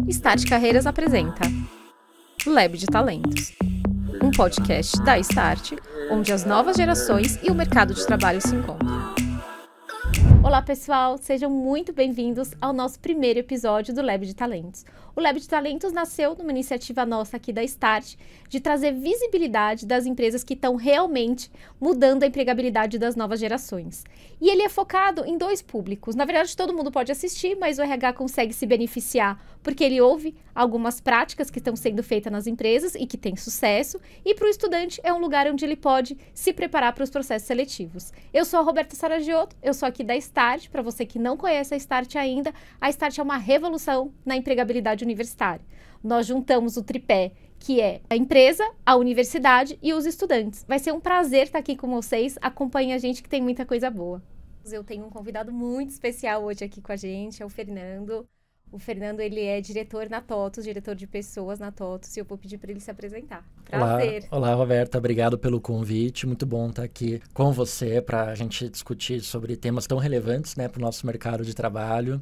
Start Carreiras apresenta Lab de Talentos, um podcast da Start, onde as novas gerações e o mercado de trabalho se encontram. Olá pessoal, sejam muito bem-vindos ao nosso primeiro episódio do Lab de Talentos. O Lab de Talentos nasceu numa iniciativa nossa aqui da Start de trazer visibilidade das empresas que estão realmente mudando a empregabilidade das novas gerações. E ele é focado em dois públicos. Na verdade, todo mundo pode assistir, mas o RH consegue se beneficiar porque ele ouve algumas práticas que estão sendo feitas nas empresas e que têm sucesso. E para o estudante é um lugar onde ele pode se preparar para os processos seletivos. Eu sou a Roberta Saragiotto, eu sou aqui da Start. Para você que não conhece a Start ainda, a Start é uma revolução na empregabilidade universitária. Nós juntamos o tripé, que é a empresa, a universidade e os estudantes. Vai ser um prazer estar aqui com vocês. Acompanhem a gente que tem muita coisa boa. Eu tenho um convidado muito especial hoje aqui com a gente, é o Fernando. O Fernando, ele é diretor na TOTUS, diretor de pessoas na TOTUS, e eu vou pedir para ele se apresentar. Prazer. Olá, Roberta, obrigado pelo convite, muito bom estar aqui com você para a gente discutir sobre temas tão relevantes, né, para o nosso mercado de trabalho.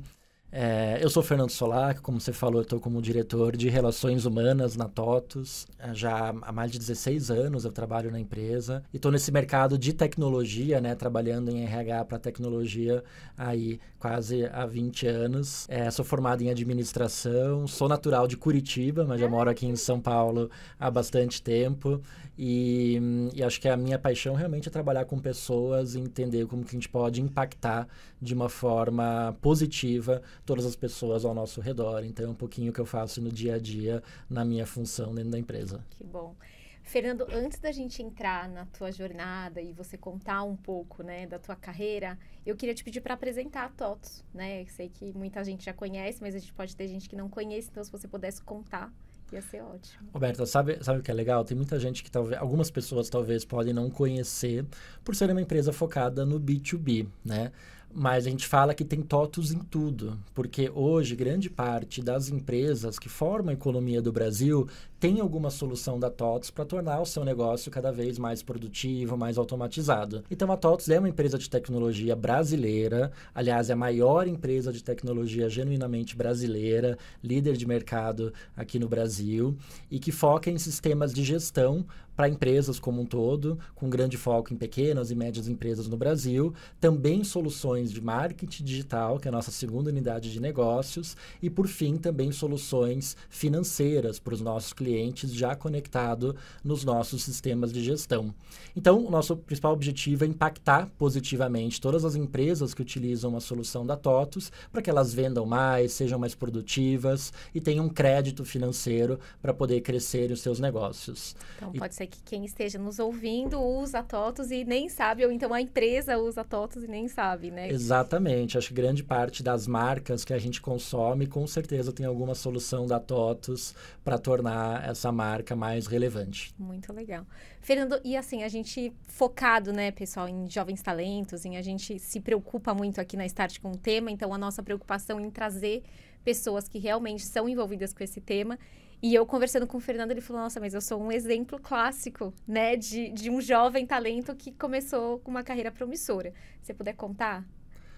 Eu sou Fernando Solac, como você falou, eu estou como diretor de Relações Humanas na TOTUS. Já há mais de 16 anos eu trabalho na empresa e estou nesse mercado de tecnologia, né, trabalhando em RH para tecnologia aí quase há 20 anos. Sou formado em administração, sou natural de Curitiba, mas já moro aqui em São Paulo há bastante tempo. E acho que a minha paixão realmente é trabalhar com pessoas e entender como que a gente pode impactar de uma forma positiva todas as pessoas ao nosso redor. Então, é um pouquinho o que eu faço no dia a dia, na minha função dentro da empresa. Que bom. Fernando, antes da gente entrar na tua jornada e você contar um pouco, né, da tua carreira, eu queria te pedir para apresentar a TOTUS, né? Eu sei que muita gente já conhece, mas a gente pode ter gente que não conhece, então se você pudesse contar, ia ser ótimo. Roberta, sabe o que é legal? Tem muita gente que algumas pessoas talvez podem não conhecer por ser uma empresa focada no B2B, né? Mas a gente fala que tem TOTUS em tudo, porque hoje grande parte das empresas que formam a economia do Brasil tem alguma solução da TOTUS para tornar o seu negócio cada vez mais produtivo, mais automatizado. Então a TOTUS é uma empresa de tecnologia brasileira, aliás é a maior empresa de tecnologia genuinamente brasileira, líder de mercado aqui no Brasil e que foca em sistemas de gestão para empresas como um todo, com grande foco em pequenas e médias empresas no Brasil, também soluções de marketing digital, que é a nossa segunda unidade de negócios, e por fim também soluções financeiras para os nossos clientes já conectado nos nossos sistemas de gestão. Então, o nosso principal objetivo é impactar positivamente todas as empresas que utilizam a solução da TOTUS para que elas vendam mais, sejam mais produtivas e tenham um crédito financeiro para poder crescer os seus negócios. Então, pode ser que quem esteja nos ouvindo usa a TOTUS e nem sabe, ou então a empresa usa a TOTUS e nem sabe, né? Exatamente. Acho que grande parte das marcas que a gente consome, com certeza tem alguma solução da TOTUS para tornar essa marca mais relevante. Muito legal. Fernando, e assim, a gente focado, né, pessoal, em jovens talentos, a gente se preocupa muito aqui na Start com o tema, então a nossa preocupação em trazer pessoas que realmente são envolvidas com esse tema. E eu conversando com o Fernando, ele falou, nossa, mas eu sou um exemplo clássico, né, de um jovem talento que começou com uma carreira promissora. Se você puder contar,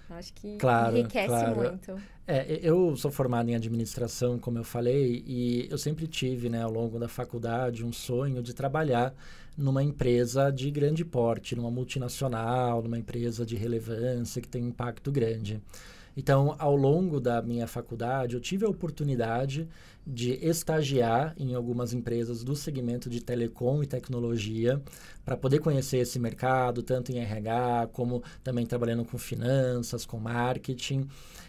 eu acho que enriquece muito. Eu sou formado em administração, como eu falei, e eu sempre tive, né, ao longo da faculdade, um sonho de trabalhar numa empresa de grande porte, numa multinacional, numa empresa de relevância que tem um impacto grande. Então, ao longo da minha faculdade, eu tive a oportunidade de estagiar em algumas empresas do segmento de telecom e tecnologia para poder conhecer esse mercado, tanto em RH, como também trabalhando com finanças, com marketing.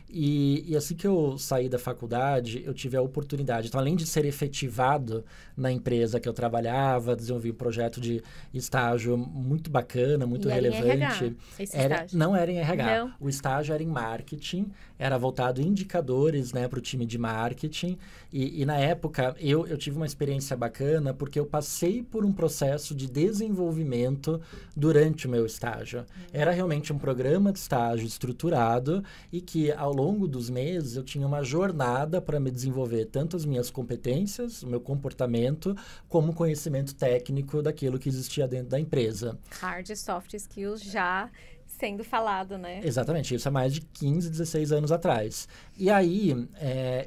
E assim que eu saí da faculdade, eu tive a oportunidade. Então, além de ser efetivado na empresa que eu trabalhava, desenvolvi um projeto de estágio muito bacana, muito relevante. Era em RH, esse estágio? Não era em RH. Não. O estágio era em marketing, era voltado em indicadores, né, para o time de marketing. E na época, eu tive uma experiência bacana porque eu passei por um processo de desenvolvimento durante o meu estágio. Era realmente um programa de estágio estruturado e que, ao longo dos meses, eu tinha uma jornada para me desenvolver tanto as minhas competências, o meu comportamento, como o conhecimento técnico daquilo que existia dentro da empresa. Hard e soft skills já sendo falado, né? Exatamente, isso é mais de 15, 16 anos atrás. E aí,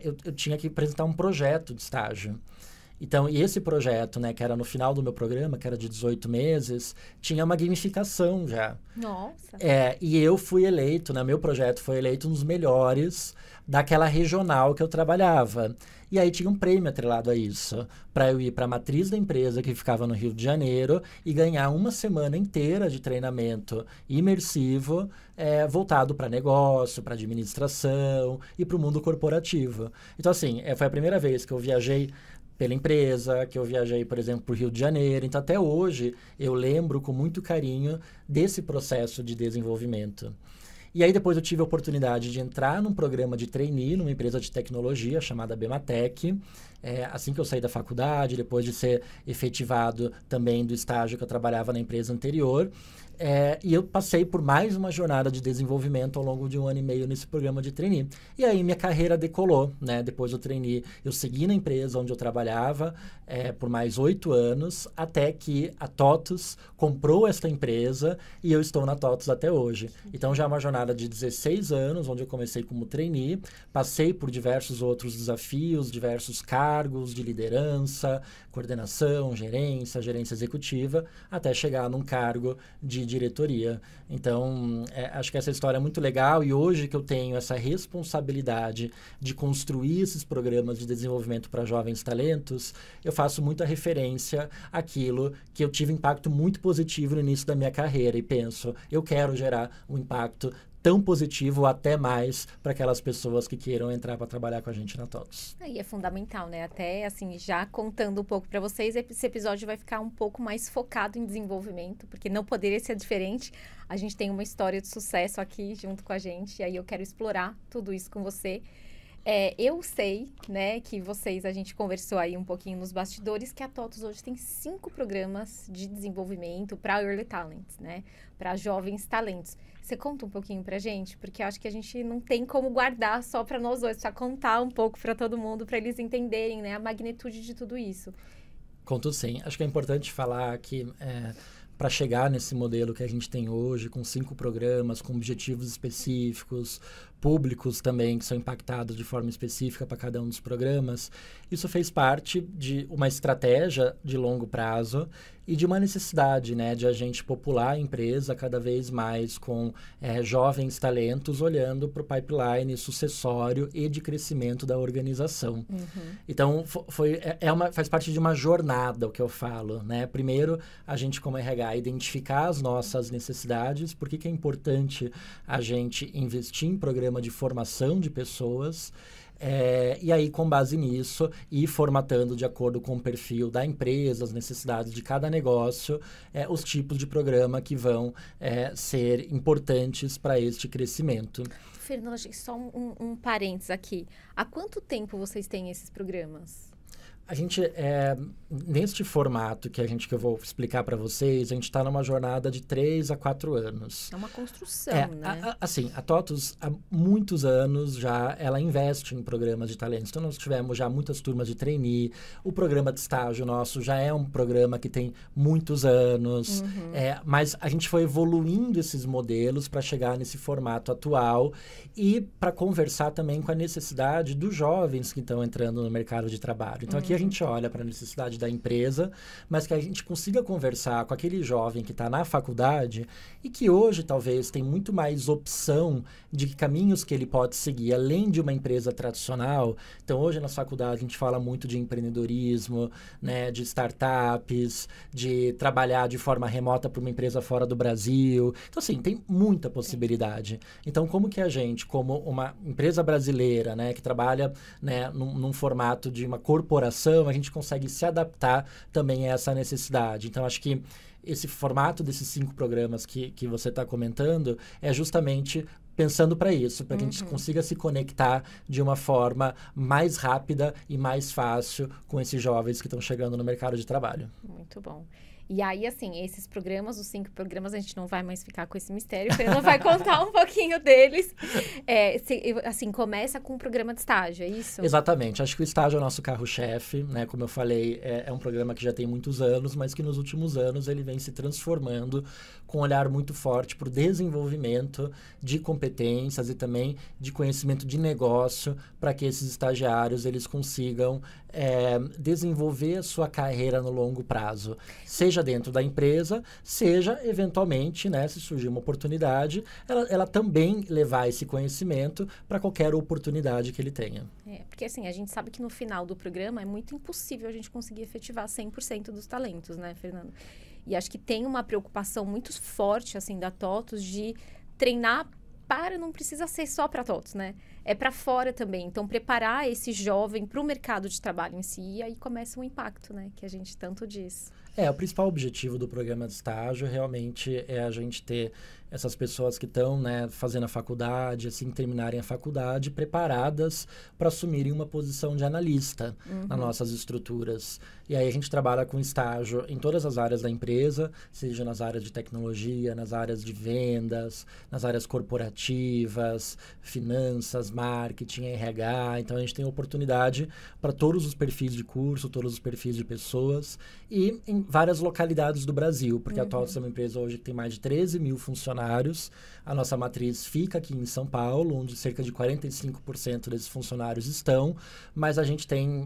eu tinha que apresentar um projeto de estágio. Então, e esse projeto, né, que era no final do meu programa, que era de 18 meses, tinha uma gamificação já. Nossa! E eu fui eleito, né, meu projeto foi eleito um dos melhores daquela regional que eu trabalhava. E aí tinha um prêmio atrelado a isso, para eu ir para a matriz da empresa que ficava no Rio de Janeiro e ganhar uma semana inteira de treinamento imersivo, voltado para negócio, para administração e para o mundo corporativo. Então, assim, foi a primeira vez que eu viajei pela empresa, que eu viajei, por exemplo, para o Rio de Janeiro. Então, até hoje, eu lembro com muito carinho desse processo de desenvolvimento. E aí, depois eu tive a oportunidade de entrar num programa de trainee, numa empresa de tecnologia chamada Bematec. Assim que eu saí da faculdade, depois de ser efetivado também do estágio que eu trabalhava na empresa anterior. E eu passei por mais uma jornada de desenvolvimento ao longo de 1 ano e meio nesse programa de trainee. E aí minha carreira decolou, né? Depois do trainee, eu segui na empresa onde eu trabalhava por mais 8 anos, até que a TOTUS comprou esta empresa e eu estou na TOTUS até hoje. Então já é uma jornada de 16 anos, onde eu comecei como trainee, passei por diversos outros desafios, diversos cargos de liderança, coordenação, gerência executiva, até chegar num cargo de diretoria. Então, acho que essa história é muito legal e hoje que eu tenho essa responsabilidade de construir esses programas de desenvolvimento para jovens talentos, eu faço muita referência àquilo que eu tive impacto muito positivo no início da minha carreira e penso, eu quero gerar um impacto tão positivo ou até mais para aquelas pessoas que queiram entrar para trabalhar com a gente na TOTUS. E é fundamental, né? Até, assim, já contando um pouco para vocês, esse episódio vai ficar um pouco mais focado em desenvolvimento, porque não poderia ser diferente. A gente tem uma história de sucesso aqui junto com a gente, e aí eu quero explorar tudo isso com você. Eu sei, né, que a gente conversou aí um pouquinho nos bastidores, que a TOTUS hoje tem 5 programas de desenvolvimento para Early Talents, né, para jovens talentos. Você conta um pouquinho pra gente? Porque eu acho que a gente não tem como guardar só para nós dois, precisa contar um pouco para todo mundo, para eles entenderem, né, a magnitude de tudo isso. Conto sim. Acho que é importante falar que para chegar nesse modelo que a gente tem hoje, com 5 programas, com objetivos específicos, públicos também que são impactados de forma específica para cada um dos programas, isso fez parte de uma estratégia de longo prazo e de uma necessidade, né, de a gente popular a empresa cada vez mais com jovens talentos olhando para o pipeline sucessório e de crescimento da organização. Então, faz parte de uma jornada o que eu falo, né? Primeiro, a gente como RH identificar as nossas necessidades, por que é importante a gente investir em programa de formação de pessoas, e aí, com base nisso, ir formatando de acordo com o perfil da empresa, as necessidades de cada negócio, os tipos de programa que vão ser importantes para este crescimento. Fernanda, só um parênteses aqui. Há quanto tempo vocês têm esses programas? A gente, neste formato que eu vou explicar para vocês, a gente está numa jornada de 3 a 4 anos. É uma construção, né? Assim, a TOTUS, há muitos anos já, ela investe em programas de talentos. Então, nós tivemos já muitas turmas de trainee. O programa de estágio nosso já é um programa que tem muitos anos. Mas a gente foi evoluindo esses modelos para chegar nesse formato atual e para conversar também com a necessidade dos jovens que estão entrando no mercado de trabalho. Então, aqui a gente olha para a necessidade da empresa, mas que a gente consiga conversar com aquele jovem que está na faculdade e que hoje talvez tem muito mais opção de caminhos que ele pode seguir, além de uma empresa tradicional. Então, hoje na faculdade a gente fala muito de empreendedorismo, né, de startups, de trabalhar de forma remota para uma empresa fora do Brasil. Então, assim, tem muita possibilidade. Então, como que a gente, como uma empresa brasileira, né, que trabalha, né, num formato de uma corporação, a gente consegue se adaptar também a essa necessidade. Então, acho que esse formato desses 5 programas que você está comentando é justamente pensando para isso, para que a gente consiga se conectar de uma forma mais rápida e mais fácil com esses jovens que estão chegando no mercado de trabalho. Muito bom. E aí, assim, esses programas, os 5 programas, a gente não vai mais ficar com esse mistério, o Fernando vai contar um pouquinho deles. Assim, começa com um programa de estágio, é isso? Exatamente. Acho que o estágio é o nosso carro-chefe, né? Como eu falei, é um programa que já tem muitos anos, mas que nos últimos anos ele vem se transformando com um olhar muito forte para o desenvolvimento de competências e também de conhecimento de negócio para que esses estagiários eles consigam desenvolver a sua carreira no longo prazo, seja dentro da empresa, seja eventualmente, né, se surgir uma oportunidade, ela também levar esse conhecimento para qualquer oportunidade que ele tenha. Porque assim, a gente sabe que no final do programa é muito impossível a gente conseguir efetivar 100% dos talentos, né, Fernando? E acho que tem uma preocupação muito forte, assim, da TOTUS de treinar não precisa ser só para TOTUS, né? É para fora também. Então, preparar esse jovem para o mercado de trabalho em si, e aí começa o impacto, né? Que a gente tanto diz. O principal objetivo do programa de estágio realmente é a gente ter essas pessoas que estão, né, fazendo a faculdade, assim, terminarem a faculdade, preparadas para assumirem uma posição de analista nas nossas estruturas. E aí a gente trabalha com estágio em todas as áreas da empresa, seja nas áreas de tecnologia, nas áreas de vendas, nas áreas corporativas, finanças, marketing, RH. Então a gente tem oportunidade para todos os perfis de curso, todos os perfis de pessoas e em várias localidades do Brasil, porque a TOTUS é uma empresa hoje que tem mais de 13 mil funcionários. A nossa matriz fica aqui em São Paulo, onde cerca de 45% desses funcionários estão, mas a gente tem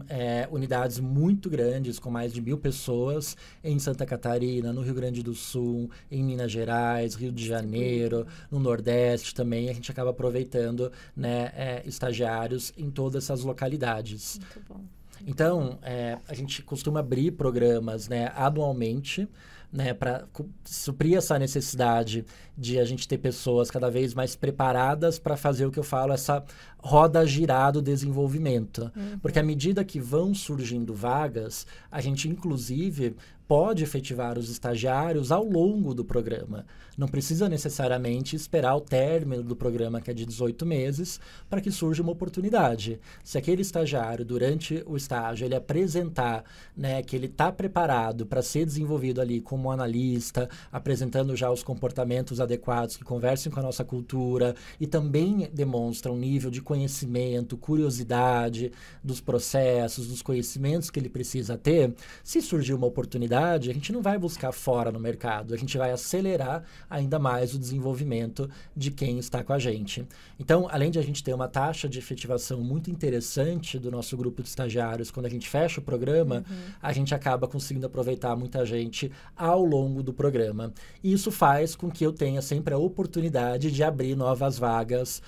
unidades muito grandes, com mais de 1.000 pessoas, em Santa Catarina, no Rio Grande do Sul, em Minas Gerais, Rio de Janeiro, no Nordeste também. A gente acaba aproveitando, né, estagiários em todas essas localidades. Muito bom. Então, a gente costuma abrir programas, né, anualmente, né, para suprir essa necessidade de a gente ter pessoas cada vez mais preparadas para fazer o que eu falo, essa roda girar do desenvolvimento. Porque à medida que vão surgindo vagas, a gente, inclusive, pode efetivar os estagiários ao longo do programa. Não precisa necessariamente esperar o término do programa, que é de 18 meses, para que surja uma oportunidade. Se aquele estagiário, durante o estágio, ele apresentar, né, que ele está preparado para ser desenvolvido ali como analista, apresentando já os comportamentos adequados que conversem com a nossa cultura e também demonstram um nível de conhecimento, curiosidade dos processos, dos conhecimentos que ele precisa ter, se surgir uma oportunidade, a gente não vai buscar fora no mercado, a gente vai acelerar ainda mais o desenvolvimento de quem está com a gente. Então, além de a gente ter uma taxa de efetivação muito interessante do nosso grupo de estagiários, quando a gente fecha o programa, a gente acaba conseguindo aproveitar muita gente ao longo do programa. E isso faz com que eu tenha sempre a oportunidade de abrir novas vagas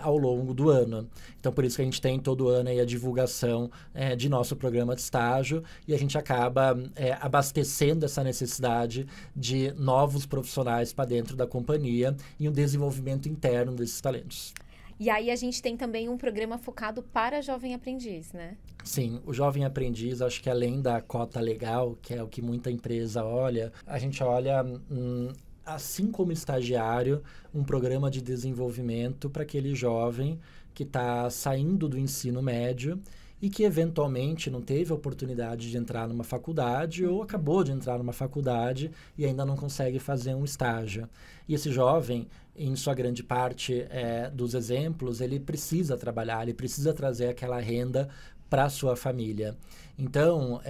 ao longo do ano. Então, por isso que a gente tem todo ano aí a divulgação de nosso programa de estágio e a gente acaba abastecendo essa necessidade de novos profissionais para dentro da companhia e um desenvolvimento interno desses talentos. E aí a gente tem também um programa focado para jovem aprendiz, né? Sim, o jovem aprendiz, acho que além da cota legal, que é o que muita empresa olha, a gente olha, assim como estagiário, um programa de desenvolvimento para aquele jovem que está saindo do ensino médio e que eventualmente não teve a oportunidade de entrar numa faculdade ou acabou de entrar numa faculdade e ainda não consegue fazer um estágio. E esse jovem, em sua grande parte dos exemplos, ele precisa trabalhar, ele precisa trazer aquela renda para a sua família. Então,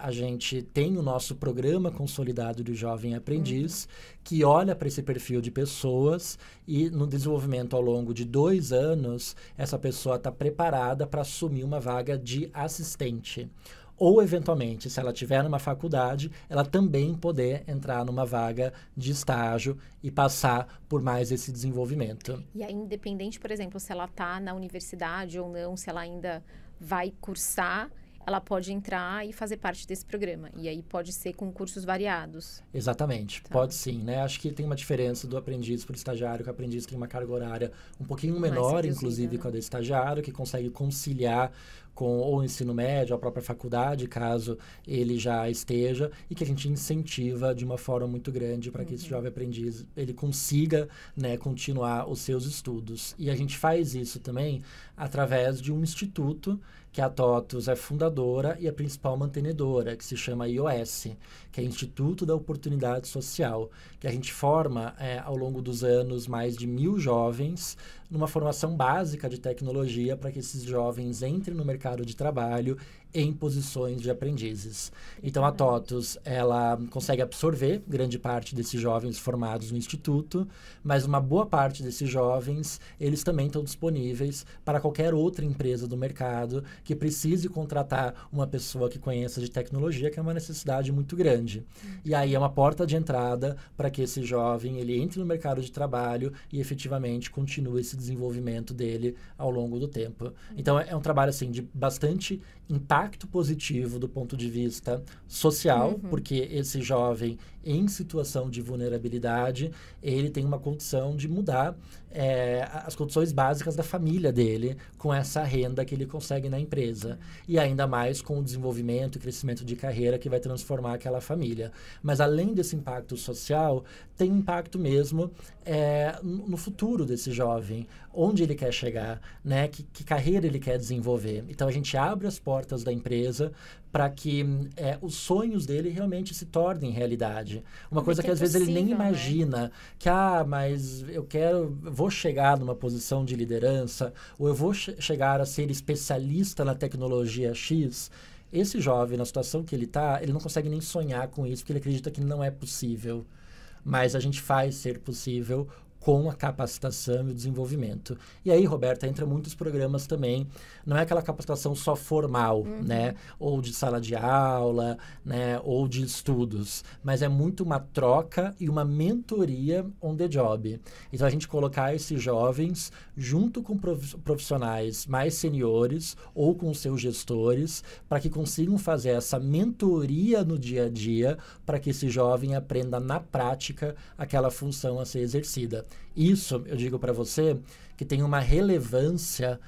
a gente tem o nosso programa consolidado de jovem aprendiz, que olha para esse perfil de pessoas e no desenvolvimento ao longo de 2 anos, essa pessoa está preparada para assumir uma vaga de assistente. Ou, eventualmente, se ela estiver numa faculdade, ela também poder entrar numa vaga de estágio e passar por mais esse desenvolvimento. E aí, independente, por exemplo, se ela está na universidade ou não, se ela ainda vai cursar, ela pode entrar e fazer parte desse programa. E aí pode ser com cursos variados. Exatamente, pode sim, né? Acho que tem uma diferença do aprendiz para o estagiário, que o aprendiz tem uma carga horária um pouquinho menor, inclusive, com a do estagiário, que consegue conciliar com ou o ensino médio, a própria faculdade, caso ele já esteja, e que a gente incentiva de uma forma muito grande para que esse jovem aprendiz ele consiga, né, continuar os seus estudos. E a gente faz isso também através de um instituto que a TOTVS é fundadora e a principal mantenedora, que se chama IOS, que é Instituto da Oportunidade Social, que a gente forma ao longo dos anos mais de 1.000 jovens numa formação básica de tecnologia para que esses jovens entrem no mercado de trabalho em posições de aprendizes. Então, a TOTVS, ela consegue absorver grande parte desses jovens formados no Instituto, mas uma boa parte desses jovens, eles também estão disponíveis para qualquer outra empresa do mercado que precise contratar uma pessoa que conheça de tecnologia, que é uma necessidade muito grande. E aí é uma porta de entrada para que esse jovem, ele entre no mercado de trabalho e efetivamente continue esse desenvolvimento dele ao longo do tempo. Então, é um trabalho, assim, de bastante impacto positivo do ponto de vista social, porque esse jovem em situação de vulnerabilidade, ele tem uma condição de mudar as condições básicas da família dele com essa renda que ele consegue na empresa. E ainda mais com o desenvolvimento e crescimento de carreira que vai transformar aquela família. Mas além desse impacto social, tem impacto mesmo no futuro desse jovem, onde ele quer chegar, né? Que carreira ele quer desenvolver. Então, a gente abre as portas da empresa para que os sonhos dele realmente se tornem realidade. Uma coisa que às vezes ele nem imagina, que, mas vou chegar numa posição de liderança, ou eu vou chegar a ser especialista na tecnologia X. Esse jovem, na situação que ele está, ele não consegue nem sonhar com isso, porque ele acredita que não é possível. Mas a gente faz ser possível com a capacitação e o desenvolvimento. E aí, Roberta, entra muitos programas também, não é aquela capacitação só formal, né? Ou de sala de aula, né? Ou de estudos, mas é muito uma troca e uma mentoria on the job. Então, a gente colocar esses jovens junto com profissionais mais seniores ou com seus gestores, para que consigam fazer essa mentoria no dia a dia, para que esse jovem aprenda na prática aquela função a ser exercida. Isso, eu digo para você, que tem uma relevância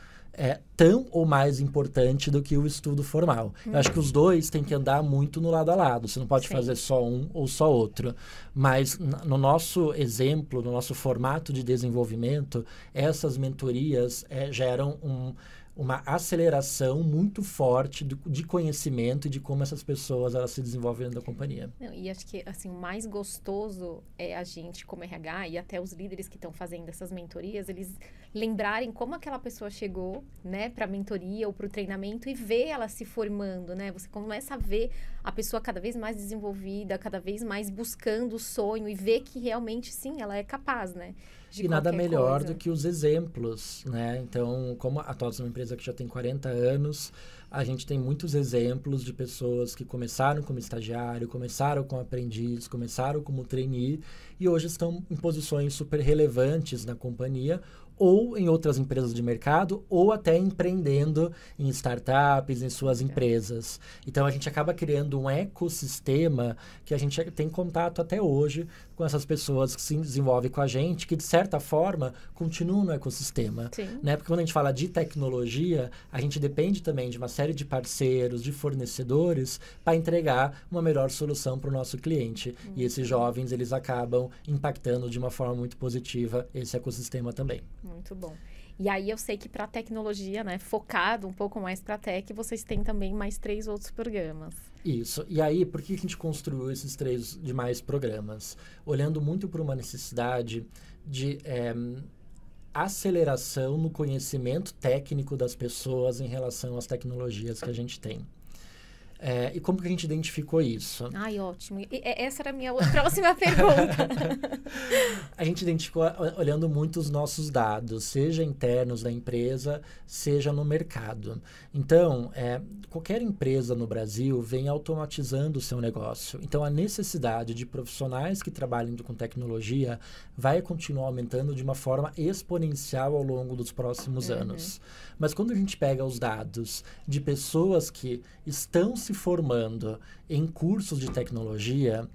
tão ou mais importante do que o estudo formal. Eu acho que os dois têm que andar muito no lado a lado. Você não pode fazer só um ou só outro. Mas no nosso exemplo, no nosso formato de desenvolvimento, essas mentorias geram uma aceleração muito forte de conhecimento e de como essas pessoas elas se desenvolvem dentro da companhia. Não, e acho que assim, o mais gostoso é a gente, como RH, e até os líderes que estão fazendo essas mentorias, eles lembrarem como aquela pessoa chegou, né, para a mentoria ou para o treinamento e ver ela se formando, né? Você começa a ver a pessoa cada vez mais desenvolvida, cada vez mais buscando o sonho e ver que realmente, sim, ela é capaz, né? E nada melhor do que os exemplos, né? Então, como a TOTVS é uma empresa que já tem 40 anos, a gente tem muitos exemplos de pessoas que começaram como estagiário, começaram como aprendiz, começaram como trainee e hoje estão em posições super relevantes na companhia ou em outras empresas de mercado, ou até empreendendo em startups, em suas empresas. Então, a gente acaba criando um ecossistema que a gente tem contato até hoje com essas pessoas que se desenvolvem com a gente, que, de certa forma, continuam no ecossistema. Né? Porque quando a gente fala de tecnologia, a gente depende também de uma série de parceiros, de fornecedores, para entregar uma melhor solução para o nosso cliente. E esses jovens, eles acabam impactando de uma forma muito positiva esse ecossistema também. Muito bom. E aí eu sei que para tecnologia, né, focado um pouco mais para tech, vocês têm também mais 3 outros programas. Isso. E aí, por que a gente construiu esses 3 demais programas? Olhando muito por uma necessidade de aceleração no conhecimento técnico das pessoas em relação às tecnologias que a gente tem. E como que a gente identificou isso? Ai, ótimo. Essa era a minha próxima pergunta. A gente identificou olhando muito os nossos dados, seja internos da empresa, seja no mercado. Então, qualquer empresa no Brasil vem automatizando o seu negócio. Então, a necessidade de profissionais que trabalhem com tecnologia vai continuar aumentando de uma forma exponencial ao longo dos próximos anos. Mas quando a gente pega os dados de pessoas que estão se formando em cursos de tecnologia,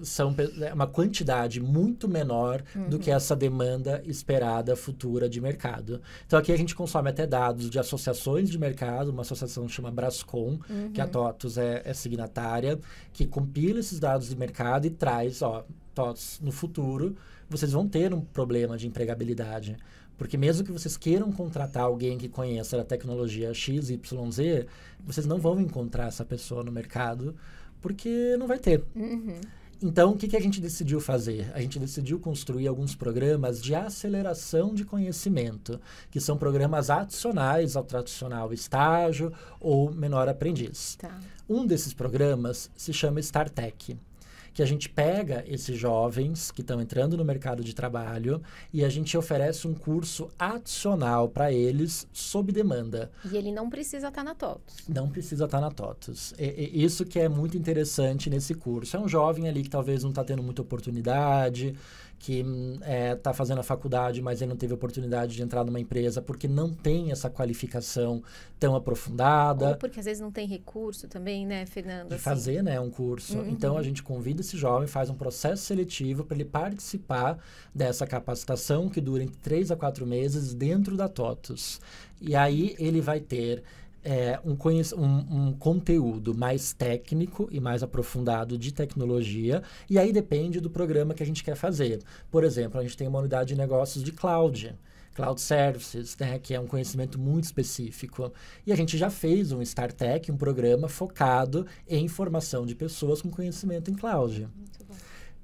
são uma quantidade muito menor do que essa demanda esperada futura de mercado. Então, aqui a gente consome até dados de associações de mercado, uma associação que chama Brascom, que a TOTVS é signatária, que compila esses dados de mercado e traz, TOTVS, no futuro, vocês vão ter um problema de empregabilidade, Porque mesmo que vocês queiram contratar alguém que conheça a tecnologia X, Y, Z, vocês não vão encontrar essa pessoa no mercado, porque não vai ter. Então, o que a gente decidiu fazer? A gente decidiu construir alguns programas de aceleração de conhecimento, que são programas adicionais ao tradicional estágio ou menor aprendiz. Tá. Um desses programas se chama StarTech, que a gente pega esses jovens que estão entrando no mercado de trabalho e a gente oferece um curso adicional para eles sob demanda. E ele não precisa estar na TOTUS. Não precisa estar na TOTUS. Isso que é muito interessante nesse curso. É um jovem ali que talvez não está tendo muita oportunidade, que está fazendo a faculdade, mas ele não teve oportunidade de entrar numa empresa porque não tem essa qualificação tão aprofundada. Ou porque às vezes não tem recurso também, né, Fernanda? De fazer, né, um curso. Então, a gente convida esse jovem, faz um processo seletivo para ele participar dessa capacitação que dura entre 3 a 4 meses dentro da TOTUS. E aí, ele vai ter um conteúdo mais técnico e mais aprofundado de tecnologia, e aí depende do programa que a gente quer fazer. Por exemplo, a gente tem uma unidade de negócios de Cloud Services, né, que é um conhecimento muito específico. E a gente já fez um StarTech, um programa focado em formação de pessoas com conhecimento em cloud. Muito bom.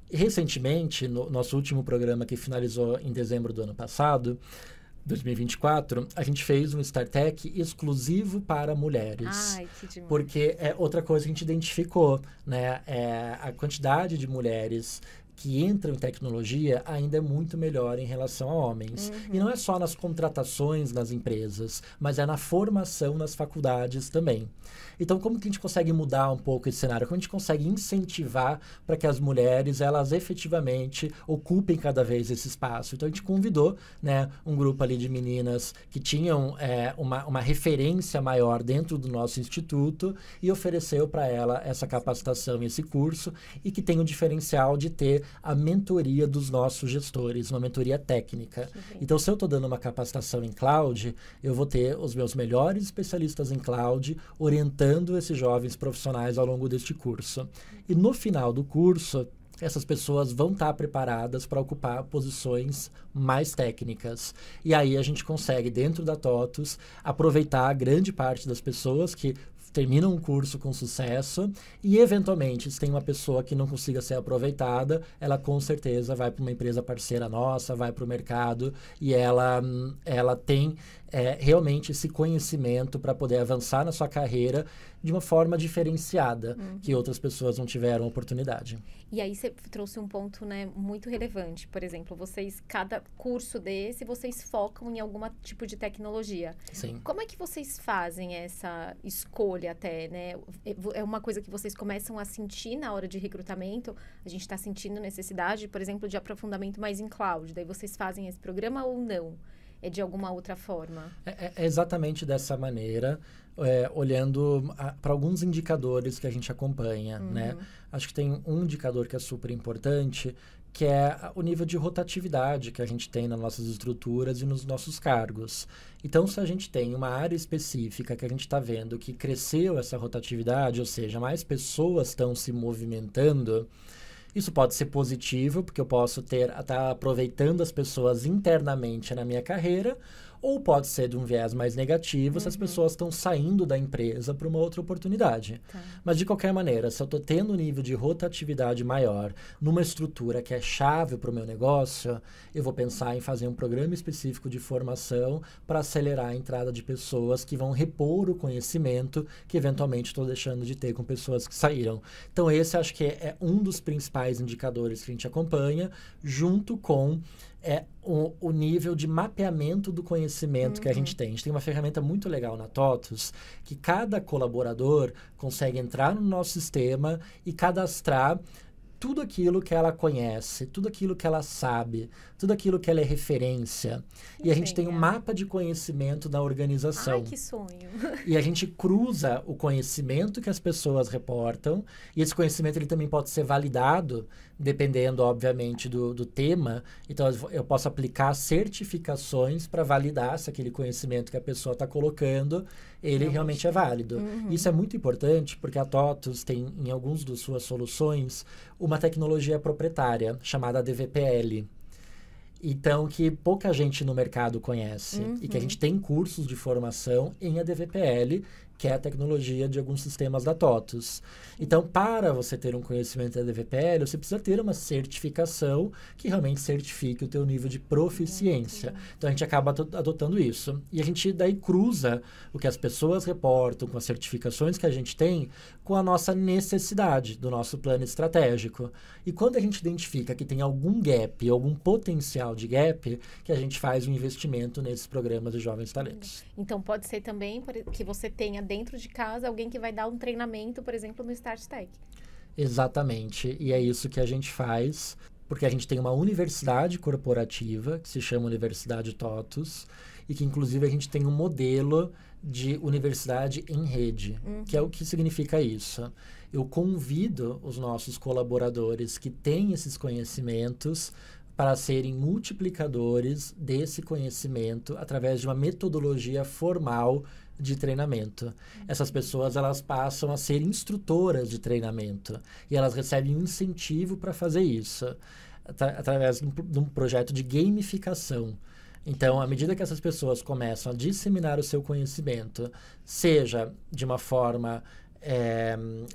E recentemente, no nosso último programa que finalizou em dezembro do ano passado, 2024, a gente fez um StarTech exclusivo para mulheres. Ai, que demais. Porque é outra coisa que a gente identificou, né? A quantidade de mulheres que entram em tecnologia ainda é muito melhor em relação a homens. E não é só nas contratações nas empresas, mas é na formação nas faculdades também. Então, como que a gente consegue mudar um pouco esse cenário? Como a gente consegue incentivar para que as mulheres, elas efetivamente ocupem cada vez esse espaço? Então, a gente convidou, né, um grupo ali de meninas que tinham uma referência maior dentro do nosso instituto e ofereceu para ela essa capacitação e esse curso, e que tem o diferencial de ter a mentoria dos nossos gestores, uma mentoria técnica. Então, se eu estou dando uma capacitação em cloud, eu vou ter os meus melhores especialistas em cloud orientando esses jovens profissionais ao longo deste curso. E no final do curso, essas pessoas vão estar preparadas para ocupar posições mais técnicas. E aí a gente consegue, dentro da TOTUS, aproveitar a grande parte das pessoas que terminam um curso com sucesso e, eventualmente, se tem uma pessoa que não consiga ser aproveitada, ela com certeza vai para uma empresa parceira nossa, vai para o mercado e ela tem realmente esse conhecimento para poder avançar na sua carreira de uma forma diferenciada, que outras pessoas não tiveram oportunidade. E aí você trouxe um ponto, né, muito relevante. Por exemplo, cada curso desse, vocês focam em algum tipo de tecnologia. Sim. Como é que vocês fazem essa escolha até, né? É uma coisa que vocês começam a sentir na hora de recrutamento? A gente está sentindo necessidade, por exemplo, de aprofundamento mais em cloud. Daí vocês fazem esse programa ou não? É de alguma outra forma? É exatamente dessa maneira, olhando para alguns indicadores que a gente acompanha, né? Acho que tem um indicador que é super importante, que é o nível de rotatividade que a gente tem nas nossas estruturas e nos nossos cargos. Então, se a gente tem uma área específica que a gente está vendo que cresceu essa rotatividade, ou seja, mais pessoas estão se movimentando, isso pode ser positivo, porque eu posso estar aproveitando as pessoas internamente na minha carreira, ou pode ser de um viés mais negativo se as pessoas estão saindo da empresa para uma outra oportunidade. Tá. Mas, de qualquer maneira, se eu estou tendo um nível de rotatividade maior numa estrutura que é chave para o meu negócio, eu vou pensar em fazer um programa específico de formação para acelerar a entrada de pessoas que vão repor o conhecimento que, eventualmente, estou deixando de ter com pessoas que saíram. Então, esse acho que é um dos principais indicadores que a gente acompanha, junto com o nível de mapeamento do conhecimento que a gente tem. A gente tem uma ferramenta muito legal na TOTUS, que cada colaborador consegue entrar no nosso sistema e cadastrar tudo aquilo que ela conhece, tudo aquilo que ela sabe, tudo aquilo que ela é referência. E a gente tem um mapa de conhecimento da organização. Ai, que sonho! E a gente cruza o conhecimento que as pessoas reportam, e esse conhecimento ele também pode ser validado, dependendo, obviamente, do tema. Então, eu posso aplicar certificações para validar se aquele conhecimento que a pessoa está colocando, ele realmente é válido. Isso é muito importante, porque a TOTUS tem, em algumas das suas soluções, uma tecnologia proprietária, chamada DVPL. Então, que pouca gente no mercado conhece. E que a gente tem cursos de formação em ADVPL, que é a tecnologia de alguns sistemas da TOTVS. Então, para você ter um conhecimento da ADVPL, você precisa ter uma certificação que realmente certifique o teu nível de proficiência. Então, a gente acaba adotando isso. E a gente daí cruza o que as pessoas reportam com as certificações que a gente tem com a nossa necessidade do nosso plano estratégico. E quando a gente identifica que tem algum gap, algum potencial de gap, que a gente faz um investimento nesses programas de jovens talentos. Então, pode ser também que você tenha dentro de casa alguém que vai dar um treinamento, por exemplo, no Start Tech. Exatamente. E é isso que a gente faz, porque a gente tem uma universidade corporativa, que se chama Universidade TOTVS, e que, inclusive, a gente tem um modelo de universidade em rede, que é o que significa isso. Eu convido os nossos colaboradores que têm esses conhecimentos para serem multiplicadores desse conhecimento através de uma metodologia formal de treinamento. Essas pessoas, elas passam a ser instrutoras de treinamento e elas recebem um incentivo para fazer isso através de um projeto de gamificação. Então, à medida que essas pessoas começam a disseminar o seu conhecimento, seja de uma forma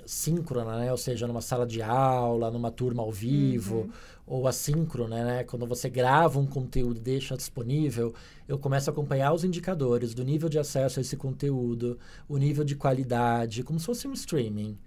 síncrona, né? Ou seja, numa sala de aula, numa turma ao vivo, ou assíncrona, né? Quando você grava um conteúdo e deixa disponível, eu começo a acompanhar os indicadores do nível de acesso a esse conteúdo, o nível de qualidade, como se fosse um streaming.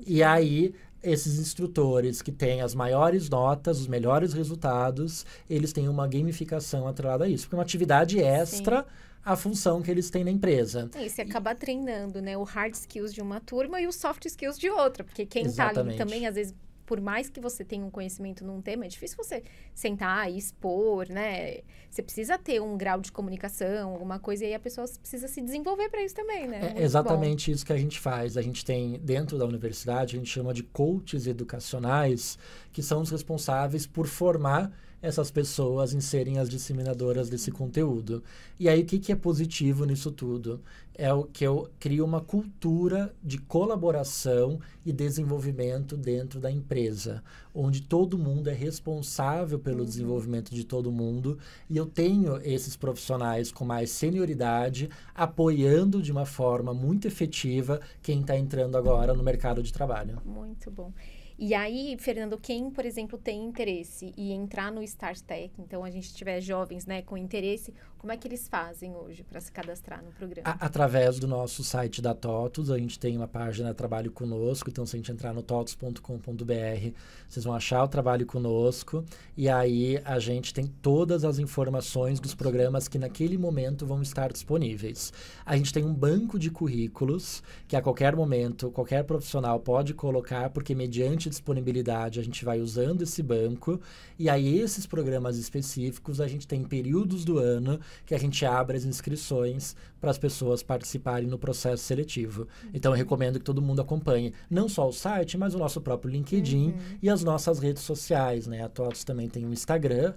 E aí, esses instrutores que têm as maiores notas, os melhores resultados, eles têm uma gamificação atrelada a isso, porque é uma atividade extra a função que eles têm na empresa. E você acaba treinando, né, o hard skills de uma turma e os soft skills de outra, porque quem está ali também, às vezes, por mais que você tenha um conhecimento num tema, é difícil você sentar e expor, né? Você precisa ter um grau de comunicação, alguma coisa, e aí a pessoa precisa se desenvolver para isso também, né? É exatamente isso que a gente faz. A gente tem, dentro da universidade, a gente chama de coaches educacionais, que são os responsáveis por formar essas pessoas em serem as disseminadoras desse conteúdo. E aí, o que é positivo nisso tudo? É o que eu crio uma cultura de colaboração e desenvolvimento dentro da empresa, onde todo mundo é responsável pelo desenvolvimento de todo mundo, e eu tenho esses profissionais com mais senioridade apoiando de uma forma muito efetiva quem está entrando agora no mercado de trabalho. Muito bom. E aí, Fernando, quem, por exemplo, tem interesse e entrar no Start Tech, então a gente tiver jovens, né, com interesse, como é que eles fazem hoje para se cadastrar no programa? Através do nosso site da TOTVS, a gente tem uma página Trabalho Conosco, então se a gente entrar no totvs.com.br, vocês vão achar o Trabalho Conosco, e aí a gente tem todas as informações dos programas que naquele momento vão estar disponíveis. A gente tem um banco de currículos, que a qualquer momento, qualquer profissional pode colocar, porque mediante disponibilidade a gente vai usando esse banco, e aí esses programas específicos a gente tem períodos do ano que a gente abre as inscrições para as pessoas participarem no processo seletivo. Então, eu recomendo que todo mundo acompanhe não só o site, mas o nosso próprio LinkedIn e as nossas redes sociais, né? A TOTVS também tem um Instagram,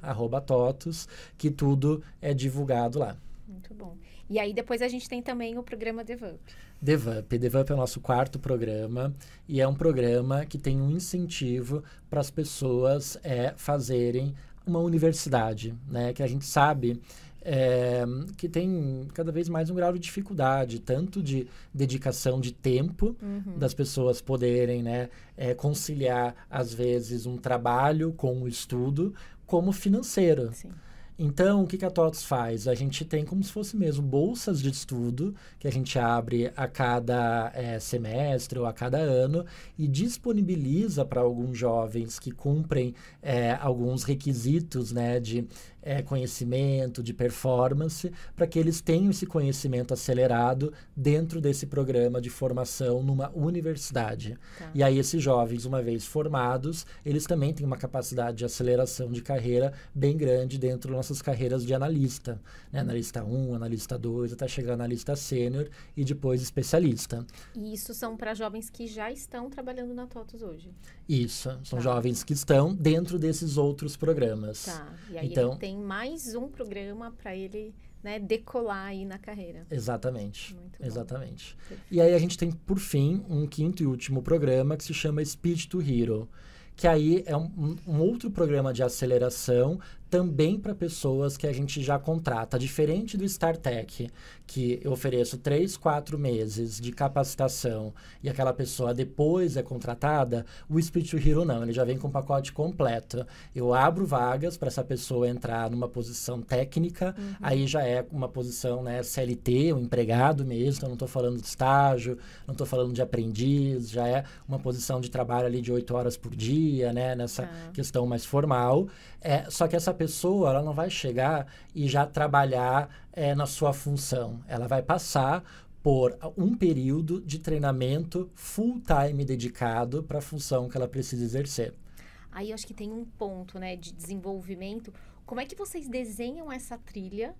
@TOTVS, que tudo é divulgado lá. Muito bom. E aí, depois a gente tem também o programa DevUp. DevUp é o nosso 4º programa, e é um programa que tem um incentivo para as pessoas fazerem uma universidade, né? Que a gente sabe que tem cada vez mais um grau de dificuldade, tanto de dedicação de tempo, das pessoas poderem, né, conciliar, às vezes, um trabalho com o estudo, como financeiro. Sim. Então, o que a TOTVS faz? A gente tem como se fosse mesmo bolsas de estudo, que a gente abre a cada semestre ou a cada ano e disponibiliza para alguns jovens que cumprem alguns requisitos, né, de conhecimento, de performance, para que eles tenham esse conhecimento acelerado dentro desse programa de formação numa universidade. Tá. E aí, esses jovens, uma vez formados, eles também têm uma capacidade de aceleração de carreira bem grande dentro das nossas carreiras de analista, né? Analista 1, analista 2, até chegar na analista sênior e depois especialista. E isso são para jovens que já estão trabalhando na TOTVS hoje? Isso, são jovens que estão dentro desses outros programas. Tá, e aí então, ele tem mais um programa para ele, né, decolar aí na carreira. Exatamente, Muito bom. exatamente. E aí a gente tem, por fim, um 5º e último programa que se chama Speed to Hero, que aí é um outro programa de aceleração, também para pessoas que a gente já contrata. Diferente do StarTech, que eu ofereço 3, 4 meses de capacitação e aquela pessoa depois é contratada, o Speed to Hero não, ele já vem com o pacote completo. Eu abro vagas para essa pessoa entrar numa posição técnica, aí já é uma posição, né, CLT, um empregado mesmo, então não estou falando de estágio, não estou falando de aprendiz, já é uma posição de trabalho ali de 8 horas por dia, né, nessa questão mais formal. Só que essa pessoa, ela não vai chegar e já trabalhar na sua função. Ela vai passar por um período de treinamento full-time dedicado para a função que ela precisa exercer. Aí eu acho que tem um ponto, né, de desenvolvimento. Como é que vocês desenham essa trilha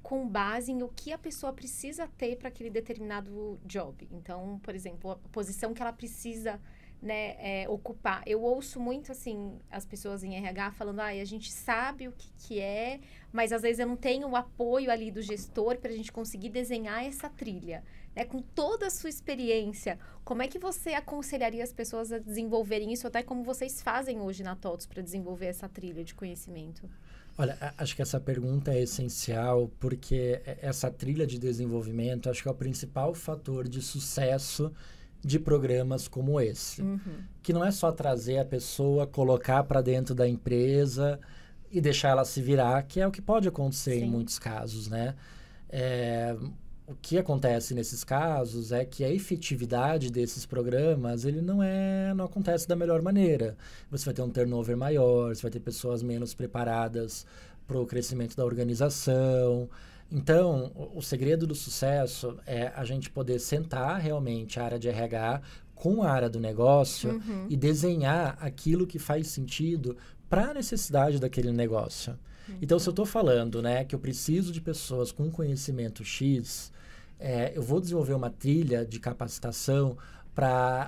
com base em o que a pessoa precisa ter para aquele determinado job? Então, por exemplo, a posição que ela precisa, né, ocupar. Eu ouço muito, assim, as pessoas em RH falando, a gente sabe o que é, mas às vezes eu não tenho o apoio ali do gestor para a gente conseguir desenhar essa trilha. Né? Com toda a sua experiência, como é que você aconselharia as pessoas a desenvolverem isso, até como vocês fazem hoje na TOTVS para desenvolver essa trilha de conhecimento? Olha, acho que essa pergunta é essencial, porque essa trilha de desenvolvimento, acho que é o principal fator de sucesso de programas como esse. Que não é só trazer a pessoa, colocar para dentro da empresa e deixar ela se virar, que é o que pode acontecer em muitos casos, né? O que acontece nesses casos é que a efetividade desses programas, ele não acontece da melhor maneira. Você vai ter um turnover maior, você vai ter pessoas menos preparadas para o crescimento da organização. Então, o segredo do sucesso é a gente poder sentar realmente a área de RH com a área do negócio e desenhar aquilo que faz sentido para a necessidade daquele negócio. Então, se eu estou falando, né, que eu preciso de pessoas com conhecimento X, eu vou desenvolver uma trilha de capacitação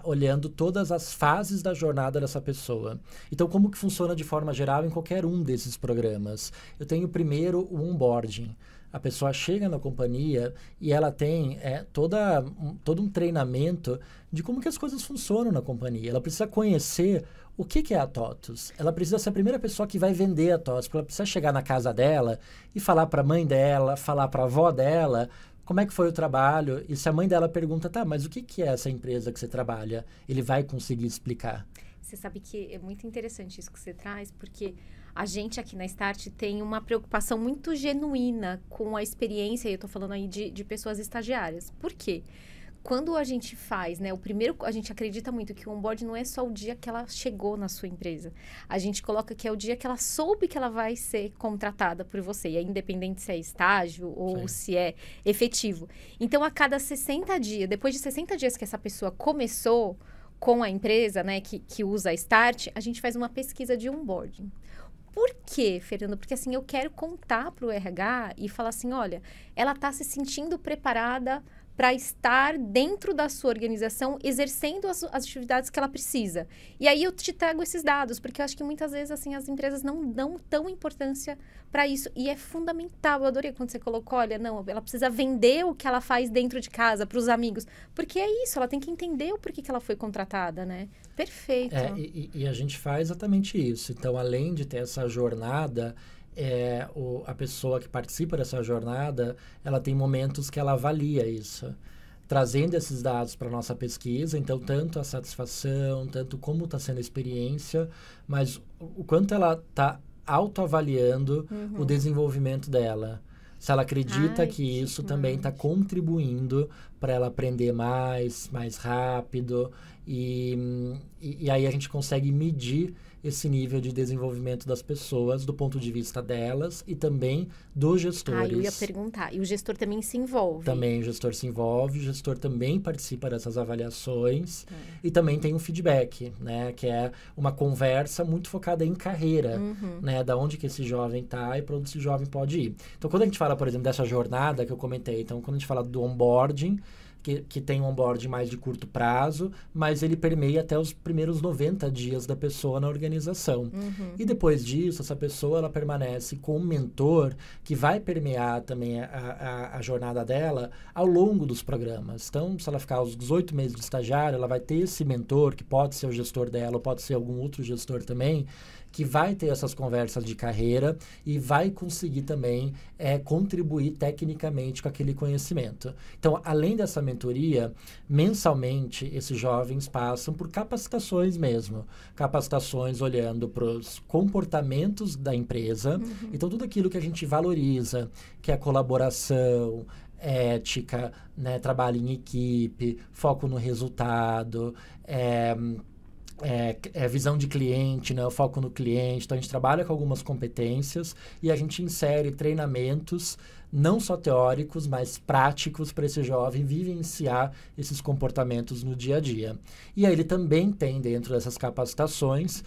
olhando todas as fases da jornada dessa pessoa. Então, como que funciona de forma geral em qualquer um desses programas? Eu tenho primeiro o onboarding. A pessoa chega na companhia e ela tem todo um treinamento de como que as coisas funcionam na companhia. Ela precisa conhecer o que é a TOTVS. Ela precisa ser a primeira pessoa que vai vender a TOTVS, porque ela precisa chegar na casa dela e falar para a mãe dela, falar para a avó dela como é que foi o trabalho. E se a mãe dela pergunta, tá, mas o que é essa empresa que você trabalha? Ele vai conseguir explicar. Você sabe que é muito interessante isso que você traz, porque a gente aqui na Start tem uma preocupação muito genuína com a experiência, e eu tô falando aí de pessoas estagiárias. Por quê? Quando a gente faz, né, a gente acredita muito que o onboard não é só o dia que ela chegou na sua empresa. A gente coloca que é o dia que ela soube que ela vai ser contratada por você, e é independente se é estágio ou se é efetivo. Então, a cada 60 dias, depois de 60 dias que essa pessoa começou com a empresa, né, que usa a Start, a gente faz uma pesquisa de onboarding. Por quê, Fernando? Porque assim, eu quero contar para o RH e falar assim, olha, ela está se sentindo preparada para estar dentro da sua organização, exercendo as atividades que ela precisa. E aí eu te trago esses dados, porque eu acho que muitas vezes assim, as empresas não dão tão importância para isso. E é fundamental, eu adorei quando você colocou, olha, não, ela precisa vender o que ela faz dentro de casa, para os amigos. Porque é isso, ela tem que entender o porquê que ela foi contratada, né? Perfeito. E a gente faz exatamente isso. Então, além de ter essa jornada, a pessoa que participa dessa jornada, ela tem momentos que ela avalia isso, trazendo esses dados para a nossa pesquisa. Então, tanto a satisfação, tanto como está sendo a experiência, mas o quanto ela está autoavaliando o desenvolvimento dela. Se ela acredita que isso também está contribuindo para ela aprender mais rápido. E aí a gente consegue medir esse nível de desenvolvimento das pessoas do ponto de vista delas e também dos gestores. Eu ia perguntar. E o gestor também se envolve? Também o gestor se envolve, o gestor também participa dessas avaliações e também tem um feedback, né? Que é uma conversa muito focada em carreira, né? Da onde que esse jovem está e para onde esse jovem pode ir. Então, quando a gente fala, por exemplo, dessa jornada que eu comentei, então, quando a gente fala do onboarding, que tem um onboarding mais de curto prazo, mas ele permeia até os primeiros 90 dias da pessoa na organização. E depois disso, essa pessoa ela permanece com um mentor que vai permear também a jornada dela ao longo dos programas. Então, se ela ficar os 18 meses de estagiário, ela vai ter esse mentor, que pode ser o gestor dela, ou pode ser algum outro gestor também, que vai ter essas conversas de carreira e vai conseguir também contribuir tecnicamente com aquele conhecimento. Então, além dessa mentoria, mensalmente, esses jovens passam por capacitações mesmo. Capacitações olhando para os comportamentos da empresa. Então, tudo aquilo que a gente valoriza, que é a colaboração, ética, né, trabalho em equipe, foco no resultado, visão de cliente, né, o foco no cliente. Então, a gente trabalha com algumas competências e a gente insere treinamentos, não só teóricos, mas práticos para esse jovem vivenciar esses comportamentos no dia a dia. E aí ele também tem, dentro dessas capacitações,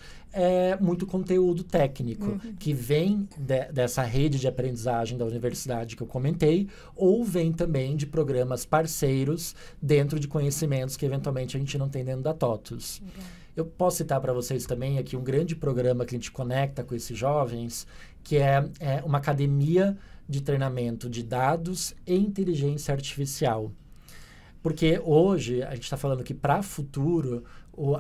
muito conteúdo técnico, que vem dessa rede de aprendizagem da universidade que eu comentei, ou vem também de programas parceiros dentro de conhecimentos que, eventualmente, a gente não tem dentro da TOTUS. Eu posso citar para vocês também aqui um grande programa que a gente conecta com esses jovens, que é uma academia de treinamento de dados e inteligência artificial. Porque hoje a gente está falando que para o futuro,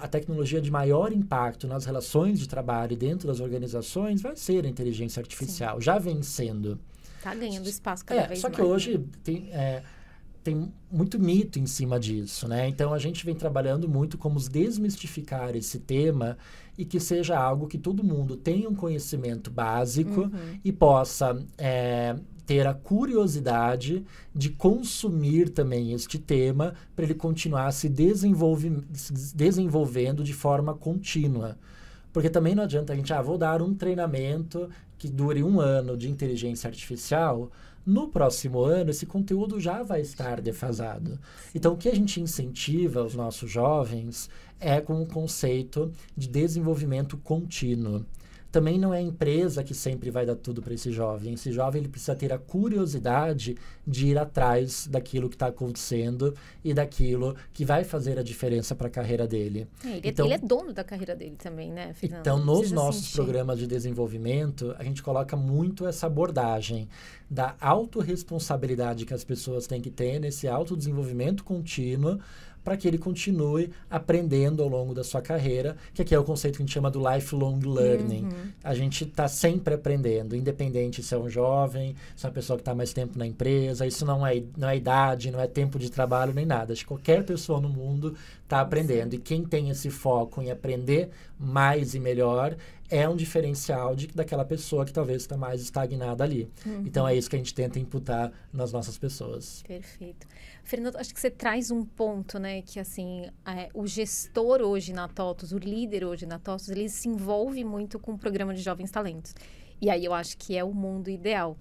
a tecnologia de maior impacto nas relações de trabalho dentro das organizações vai ser a inteligência artificial. Sim. Já vem sendo. Está ganhando espaço cada vez mais. Só que hoje tem muito mito em cima disso, né? Então, a gente vem trabalhando muito como desmistificar esse tema e que seja algo que todo mundo tenha um conhecimento básico e possa ter a curiosidade de consumir também este tema para ele continuar se desenvolvendo de forma contínua. Porque também não adianta a gente, vou dar um treinamento que dure 1 ano de inteligência artificial. No próximo ano, esse conteúdo já vai estar defasado. Então, o que a gente incentiva os nossos jovens é com o conceito de desenvolvimento contínuo. Também não é a empresa que sempre vai dar tudo para esse jovem. Esse jovem ele precisa ter a curiosidade de ir atrás daquilo que está acontecendo e daquilo que vai fazer a diferença para a carreira dele. Ele é dono da carreira dele também, né, Fernando? Então, nos nossos programas de desenvolvimento, a gente coloca muito essa abordagem da autorresponsabilidade que as pessoas têm que ter nesse autodesenvolvimento contínuo, para que ele continue aprendendo ao longo da sua carreira, que aqui é o conceito que a gente chama do lifelong learning. A gente está sempre aprendendo, independente se é um jovem, se é uma pessoa que está mais tempo na empresa. Isso não é idade, não é tempo de trabalho, nem nada. Acho que qualquer pessoa no mundo está aprendendo. E quem tem esse foco em aprender mais e melhor é um diferencial daquela pessoa que talvez está mais estagnada ali. Então, é isso que a gente tenta imputar nas nossas pessoas. Perfeito. Fernando, acho que você traz um ponto, né, que assim, o gestor hoje na TOTUS, o líder hoje na TOTUS, ele se envolve muito com o programa de jovens talentos. E aí eu acho que é o mundo ideal.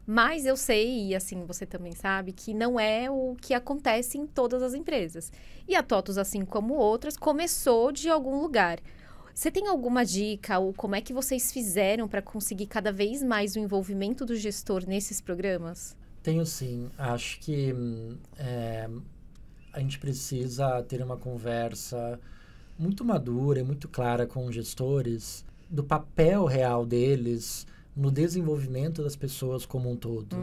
Mas eu sei, e assim, você também sabe, que não é o que acontece em todas as empresas. E a TOTUS, assim como outras, começou de algum lugar. Você tem alguma dica ou como é que vocês fizeram para conseguir cada vez mais o envolvimento do gestor nesses programas? Tenho sim. Acho que a gente precisa ter uma conversa muito madura e muito clara com os gestores do papel real deles no desenvolvimento das pessoas como um todo.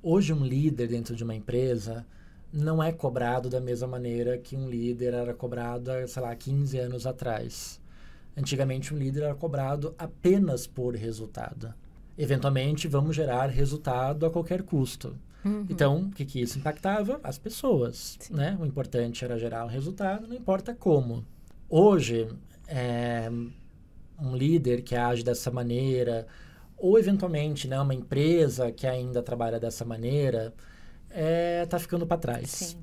Hoje, um líder dentro de uma empresa não é cobrado da mesma maneira que um líder era cobrado há, 15 anos atrás. Antigamente, um líder era cobrado apenas por resultado. Eventualmente, vamos gerar resultado a qualquer custo. Então, o que isso impactava? As pessoas, né? O importante era gerar um resultado, não importa como. Hoje, um líder que age dessa maneira, ou eventualmente, né, uma empresa que ainda trabalha dessa maneira, está ficando para trás. Sim.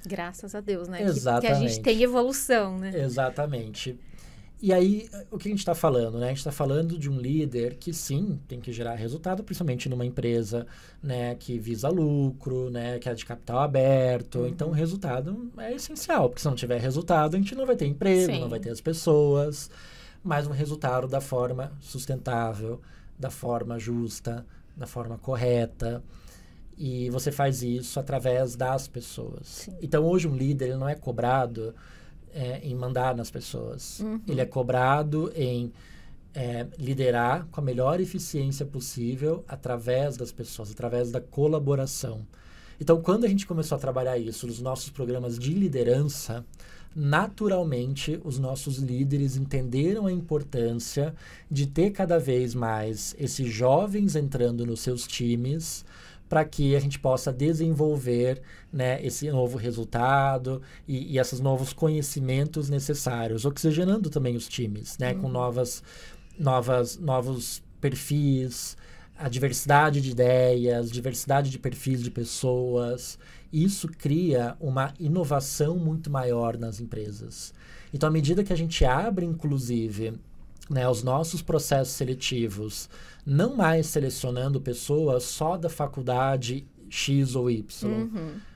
Graças a Deus, né? Exatamente. Que a gente tem evolução, né? Exatamente. E aí, o que a gente está falando, né? A gente está falando de um líder que, sim, tem que gerar resultado, principalmente numa empresa, né, que visa lucro, né, que é de capital aberto. Então, o resultado é essencial, porque se não tiver resultado, a gente não vai ter emprego, não vai ter as pessoas, mas um resultado da forma sustentável, da forma justa, da forma correta. E você faz isso através das pessoas. Sim. Então, hoje um líder ele não é cobrado em mandar nas pessoas. Ele é cobrado em liderar com a melhor eficiência possível através das pessoas, através da colaboração. Então, quando a gente começou a trabalhar isso nos nossos programas de liderança, naturalmente os nossos líderes entenderam a importância de ter cada vez mais esses jovens entrando nos seus times, para que a gente possa desenvolver, né, esse novo resultado e esses novos conhecimentos necessários, oxigenando também os times, né, com novos perfis, a diversidade de ideias, diversidade de perfis de pessoas. Isso cria uma inovação muito maior nas empresas. Então, à medida que a gente abre, inclusive, né, os nossos processos seletivos, não mais selecionando pessoas só da faculdade X ou Y,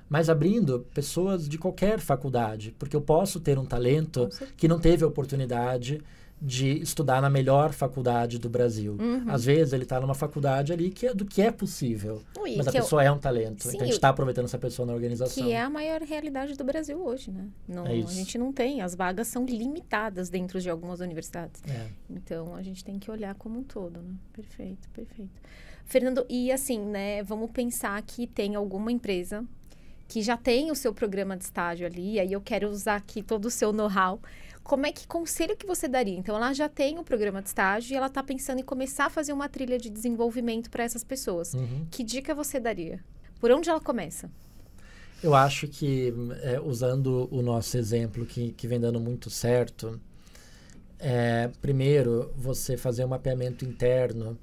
mas abrindo pessoas de qualquer faculdade, porque eu posso ter um talento que não teve a oportunidade de estudar na melhor faculdade do Brasil. Às vezes ele está numa faculdade ali do que é possível, mas a pessoa é um talento. Sim, então a gente está aproveitando essa pessoa na organização. Que é a maior realidade do Brasil hoje, né? Não, a gente não tem, as vagas são limitadas dentro de algumas universidades. Então a gente tem que olhar como um todo, né? Perfeito, perfeito. Fernando, e assim, né, vamos pensar que tem alguma empresa que já tem o seu programa de estágio ali, aí eu quero usar aqui todo o seu know-how. Que conselho que você daria? Então, ela já tem o programa de estágio e ela está pensando em começar a fazer uma trilha de desenvolvimento para essas pessoas. Que dica você daria? Por onde ela começa? Eu acho que, usando o nosso exemplo, que vem dando muito certo, primeiro, você fazer um mapeamento interno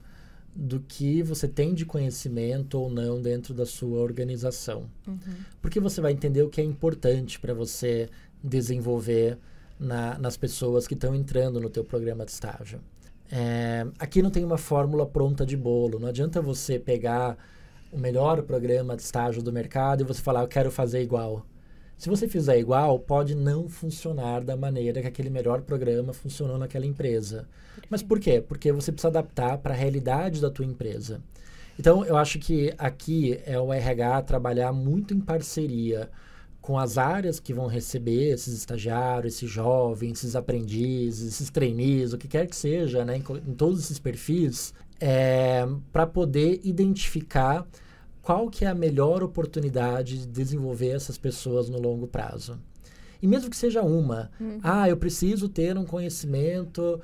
do que você tem de conhecimento ou não dentro da sua organização. Porque você vai entender o que é importante para você desenvolver nas pessoas que estão entrando no teu programa de estágio. Aqui não tem uma fórmula pronta de bolo. Não adianta você pegar o melhor programa de estágio do mercado e você falar, eu quero fazer igual. Se você fizer igual, pode não funcionar da maneira que aquele melhor programa funcionou naquela empresa. Mas por quê? Porque você precisa adaptar para a realidade da tua empresa. Então, eu acho que aqui é o RH trabalhar muito em parceria com as áreas que vão receber esses estagiários, esses jovens, esses aprendizes, esses trainees, o que quer que seja, né, em todos esses perfis, para poder identificar qual que é a melhor oportunidade de desenvolver essas pessoas no longo prazo. E mesmo que seja uma, eu preciso ter um conhecimento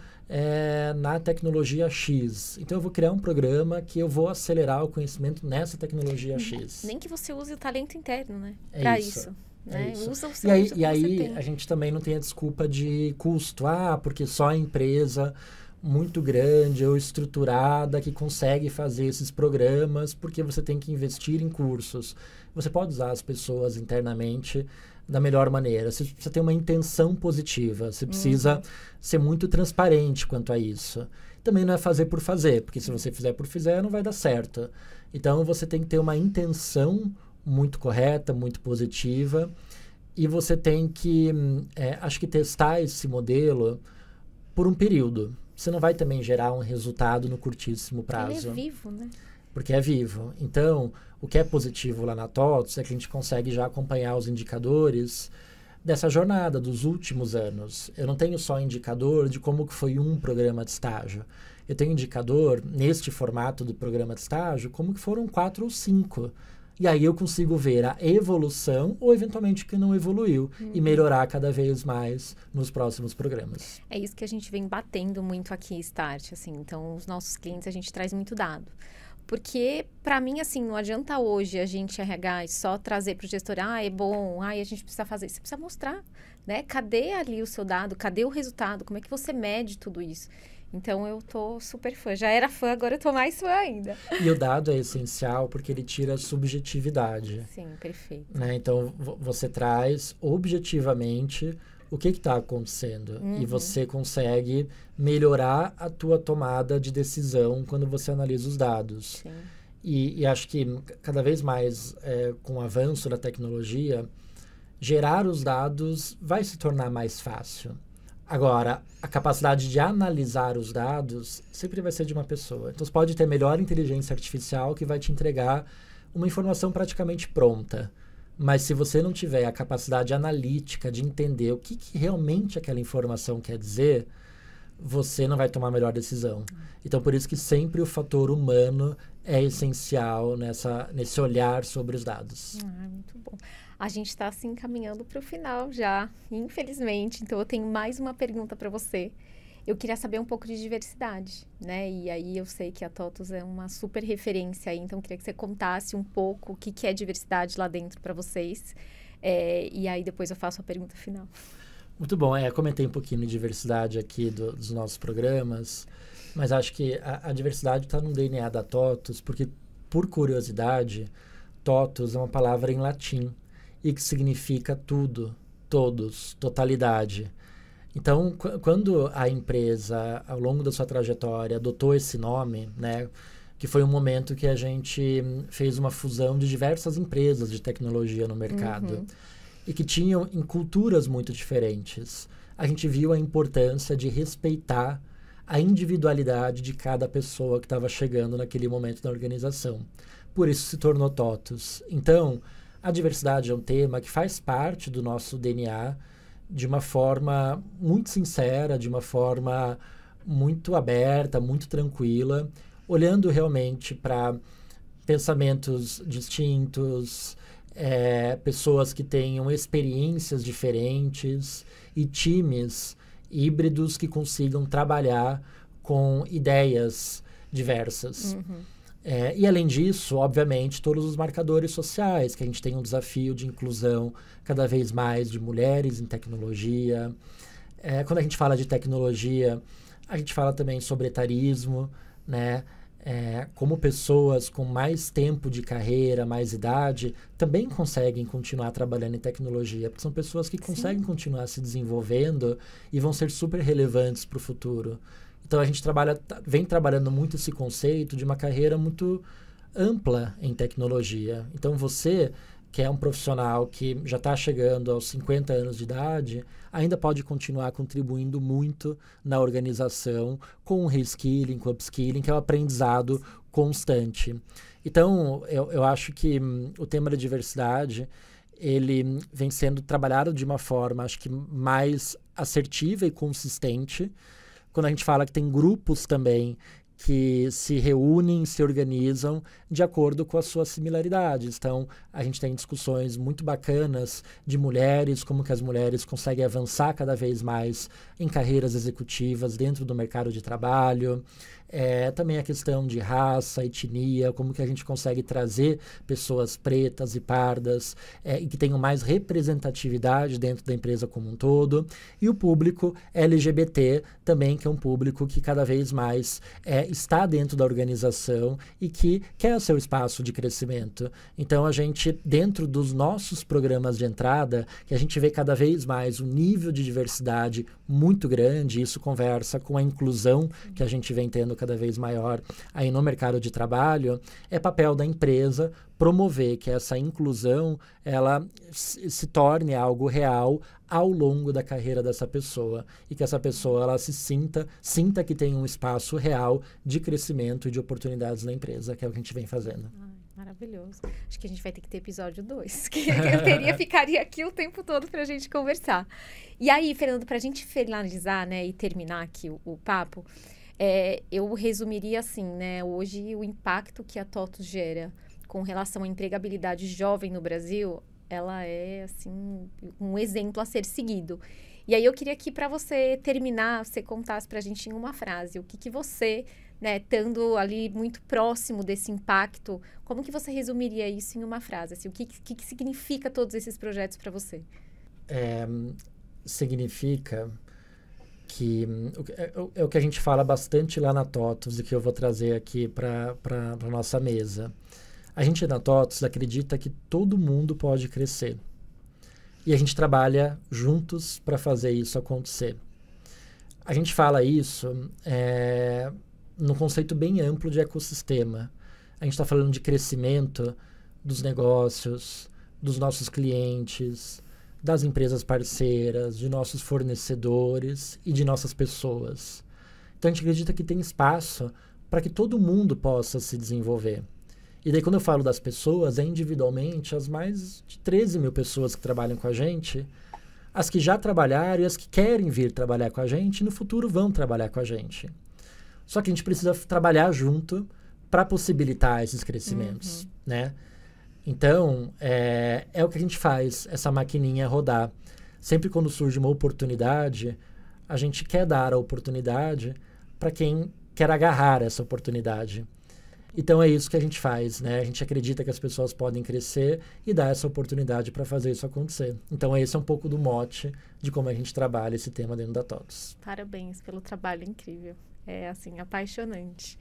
na tecnologia X. Então, eu vou criar um programa que eu vou acelerar o conhecimento nessa tecnologia X. Nem que você use o talento interno, né? Para isso. Né? Usa o seu, e aí a gente também não tem a desculpa de custo. Porque só a empresa muito grande ou estruturada que consegue fazer esses programas, porque você tem que investir em cursos. Você pode usar as pessoas internamente da melhor maneira. Você precisa ter uma intenção positiva. Você precisa ser muito transparente quanto a isso. Também não é fazer por fazer, porque se você fizer por fazer, não vai dar certo. Então, você tem que ter uma intenção muito correta, muito positiva, e você tem que, acho que testar esse modelo por um período. Você não vai também gerar um resultado no curtíssimo prazo. Ele é vivo, né? Porque é vivo. Então, o que é positivo lá na TOTVS é que a gente consegue já acompanhar os indicadores dessa jornada dos últimos anos. Eu não tenho só indicador de como que foi um programa de estágio. Eu tenho indicador, neste formato do programa de estágio, como que foram 4 ou 5. E aí eu consigo ver a evolução ou, eventualmente, que não evoluiu e melhorar cada vez mais nos próximos programas. É isso que a gente vem batendo muito aqui, Start. Assim, então, os nossos clientes, a gente traz muito dado. Porque, para mim, assim, não adianta hoje a gente RH e só trazer para o gestor, é bom, a gente precisa fazer. Você precisa mostrar, né? Cadê ali o seu dado? Cadê o resultado? Como é que você mede tudo isso? Então, eu tô super fã. Já era fã, agora eu tô mais fã ainda. E o dado é essencial porque ele tira a subjetividade. Sim, perfeito. Né? Então, você traz objetivamente o que está acontecendo. E você consegue melhorar a tua tomada de decisão quando você analisa os dados. Sim. E acho que cada vez mais, com o avanço da tecnologia, gerar os dados vai se tornar mais fácil. Agora, a capacidade de analisar os dados sempre vai ser de uma pessoa. Então, você pode ter melhor inteligência artificial que vai te entregar uma informação praticamente pronta. Mas se você não tiver a capacidade analítica de entender o que realmente aquela informação quer dizer, você não vai tomar a melhor decisão. Então, por isso que sempre o fator humano é essencial nesse olhar sobre os dados. Muito bom. A gente está assim caminhando para o final já, infelizmente. Então, eu tenho mais uma pergunta para você. Eu queria saber um pouco de diversidade, né? E aí eu sei que a TOTVS é uma super referência aí, então eu queria que você contasse um pouco o que é diversidade lá dentro para vocês. E aí depois eu faço a pergunta final. Muito bom. Comentei um pouquinho de diversidade aqui dos nossos programas, mas acho que a diversidade está no DNA da TOTVS, porque, por curiosidade, TOTVS é uma palavra em latim e que significa tudo, todos, totalidade. Então, quando a empresa, ao longo da sua trajetória, adotou esse nome, né, que foi um momento que a gente fez uma fusão de diversas empresas de tecnologia no mercado e que tinham em culturas muito diferentes, a gente viu a importância de respeitar a individualidade de cada pessoa que estava chegando naquele momento da organização. Por isso se tornou TOTVS. Então, a diversidade é um tema que faz parte do nosso DNA, de uma forma muito sincera, de uma forma muito aberta, muito tranquila, olhando realmente para pensamentos distintos, pessoas que tenham experiências diferentes e times híbridos que consigam trabalhar com ideias diversas. E além disso, obviamente, todos os marcadores sociais, que a gente tem um desafio de inclusão cada vez mais de mulheres em tecnologia. Quando a gente fala de tecnologia, a gente fala também sobre etarismo, né? Como pessoas com mais tempo de carreira, mais idade, também conseguem continuar trabalhando em tecnologia, porque são pessoas que conseguem continuar se desenvolvendo e vão ser super relevantes para o futuro. Então, a gente vem trabalhando muito esse conceito de uma carreira muito ampla em tecnologia. Então, você, que é um profissional que já está chegando aos 50 anos de idade, ainda pode continuar contribuindo muito na organização com o reskilling, com o upskilling, que é o aprendizado constante. Então, eu acho que o tema da diversidade, ele vem sendo trabalhado de uma forma, acho que mais assertiva e consistente. Quando a gente fala que tem grupos também que se reúnem, se organizam de acordo com as suas similaridades. Então, a gente tem discussões muito bacanas de mulheres, como que as mulheres conseguem avançar cada vez mais em carreiras executivas dentro do mercado de trabalho. Também a questão de raça, etnia, como que a gente consegue trazer pessoas pretas e pardas e que tenham mais representatividade dentro da empresa como um todo. E o público LGBT também, que é um público que cada vez mais está dentro da organização e que quer seu espaço de crescimento. Então, a gente, dentro dos nossos programas de entrada, que a gente vê cada vez mais um nível de diversidade muito grande, isso conversa com a inclusão que a gente vem tendo cada vez maior aí no mercado de trabalho, é papel da empresa promover que essa inclusão ela se torne algo real ao longo da carreira dessa pessoa e que essa pessoa ela sinta que tem um espaço real de crescimento e de oportunidades na empresa, que é o que a gente vem fazendo. Maravilhoso. Acho que a gente vai ter que ter episódio 2, que ficaria aqui o tempo todo para a gente conversar. E aí, Fernando, para a gente finalizar, né, e terminar aqui o papo, eu resumiria assim, né, hoje o impacto que a TOTVS gera com relação à empregabilidade jovem no Brasil, ela é, assim, um exemplo a ser seguido. E aí eu queria que, para você terminar, você contasse para a gente em uma frase, o que você, né, estando ali muito próximo desse impacto, como que você resumiria isso em uma frase? Assim, o que significa todos esses projetos para você? Significa que é o que a gente fala bastante lá na TOTVS e que eu vou trazer aqui para a nossa mesa. A gente na TOTVS acredita que todo mundo pode crescer. E a gente trabalha juntos para fazer isso acontecer. A gente fala isso num conceito bem amplo de ecossistema. A gente está falando de crescimento dos negócios, dos nossos clientes, das empresas parceiras, de nossos fornecedores e de nossas pessoas. Então, a gente acredita que tem espaço para que todo mundo possa se desenvolver. E daí, quando eu falo das pessoas, é individualmente as mais de 13 mil pessoas que trabalham com a gente, as que já trabalharam e as que querem vir trabalhar com a gente, no futuro vão trabalhar com a gente. Só que a gente precisa trabalhar junto para possibilitar esses crescimentos, né? Então, é o que a gente faz, essa maquininha rodar. Sempre quando surge uma oportunidade, a gente quer dar a oportunidade para quem quer agarrar essa oportunidade. Então, é isso que a gente faz, né? A gente acredita que as pessoas podem crescer e dar essa oportunidade para fazer isso acontecer. Então, esse é um pouco do mote de como a gente trabalha esse tema dentro da TOTVS. Parabéns pelo trabalho incrível. É, assim, apaixonante.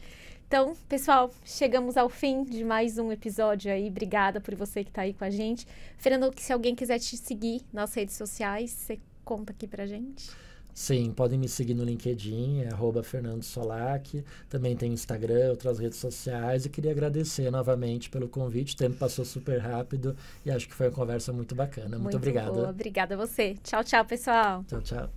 Então, pessoal, chegamos ao fim de mais um episódio aí. Obrigada por você que está aí com a gente. Fernando, se alguém quiser te seguir nas redes sociais, você conta aqui pra gente? Sim, podem me seguir no LinkedIn, @Fernando Solak. Também tem Instagram, outras redes sociais. E queria agradecer novamente pelo convite. O tempo passou super rápido e acho que foi uma conversa muito bacana. Muito obrigado. Boa. Obrigada a você. Tchau, tchau, pessoal. Tchau, tchau.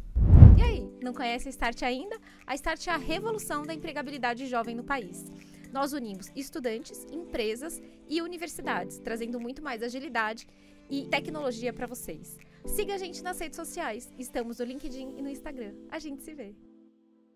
E aí, não conhece a Start ainda? A Start é a revolução da empregabilidade jovem no país. Nós unimos estudantes, empresas e universidades, trazendo muito mais agilidade e tecnologia para vocês. Siga a gente nas redes sociais. Estamos no LinkedIn e no Instagram. A gente se vê.